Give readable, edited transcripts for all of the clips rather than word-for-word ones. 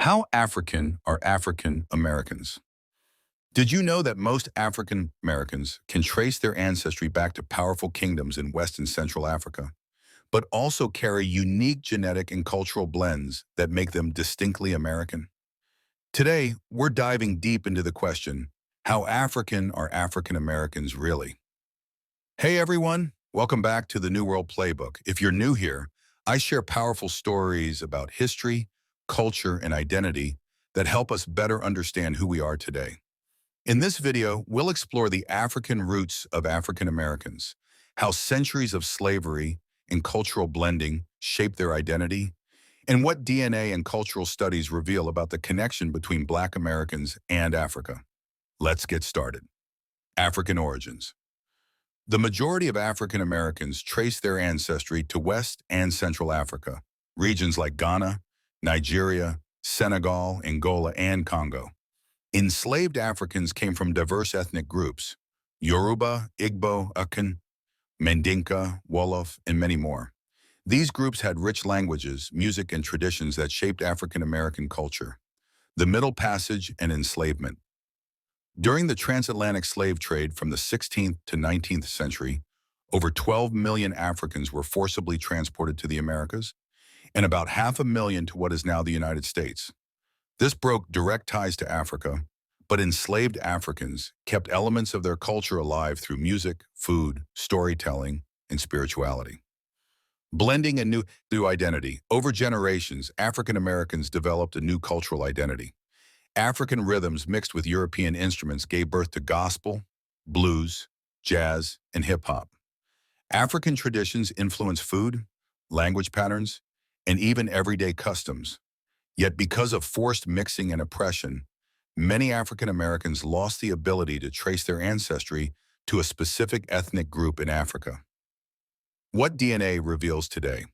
How African are African Americans? Did you know that most African Americans can trace their ancestry back to powerful kingdoms in West and Central Africa, but also carry unique genetic and cultural blends that make them distinctly American? Today, we're diving deep into the question, how African are African Americans really? Hey everyone, welcome back to the New World Playbook. If you're new here, I share powerful stories about history, culture, and identity that help us better understand who we are today. In this video, we'll explore the African roots of African Americans, how centuries of slavery and cultural blending shape their identity, and what DNA and cultural studies reveal about the connection between Black Americans and Africa. Let's get started. African origins. The majority of African Americans trace their ancestry to West and Central Africa, regions like Ghana, Nigeria, Senegal, Angola, and Congo. Enslaved Africans came from diverse ethnic groups: Yoruba, Igbo, Akan, Mandinka, Wolof, and many more. These groups had rich languages, music, and traditions that shaped African American culture. The Middle Passage and enslavement. During the transatlantic slave trade from the 16th to 19th century, over 12 million Africans were forcibly transported to the Americas, and about 500,000 to what is now the United States. This broke direct ties to Africa, but enslaved Africans kept elements of their culture alive through music, food, storytelling, and spirituality. Blending a new identity. Over generations, African Americans developed a new cultural identity. African rhythms mixed with European instruments gave birth to gospel, blues, jazz, and hip-hop. African traditions influenced food, language patterns, and even everyday customs. Yet because of forced mixing and oppression, many African Americans lost the ability to trace their ancestry to a specific ethnic group in Africa. What DNA reveals today?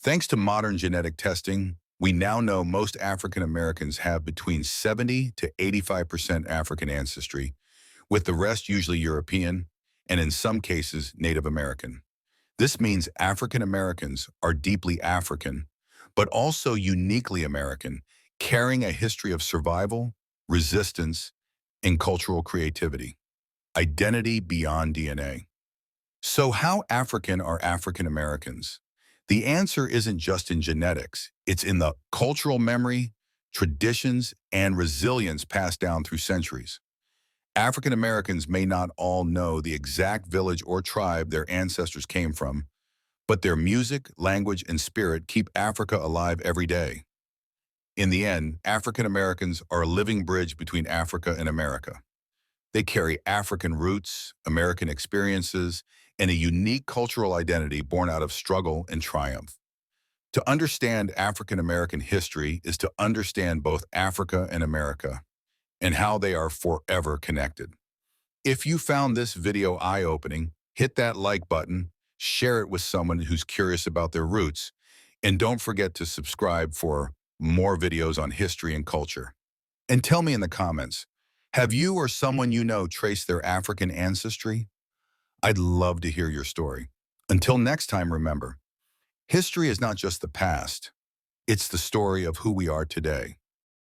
Thanks to modern genetic testing, we now know most African Americans have between 70 to 85% African ancestry, with the rest usually European, and in some cases Native American. This means African Americans are deeply African, but also uniquely American, carrying a history of survival, resistance, and cultural creativity. Identity beyond DNA. So how African are African Americans? The answer isn't just in genetics. It's in the cultural memory, traditions, and resilience passed down through centuries. African Americans may not all know the exact village or tribe their ancestors came from, but their music, language, and spirit keep Africa alive every day. In the end, African Americans are a living bridge between Africa and America. They carry African roots, American experiences, and a unique cultural identity born out of struggle and triumph. To understand African American history is to understand both Africa and America, and how they are forever connected. If you found this video eye-opening, hit that like button, share it with someone who's curious about their roots, and don't forget to subscribe for more videos on history and culture. And tell me in the comments, have you or someone you know traced their African ancestry? I'd love to hear your story. Until next time, remember, history is not just the past, it's the story of who we are today.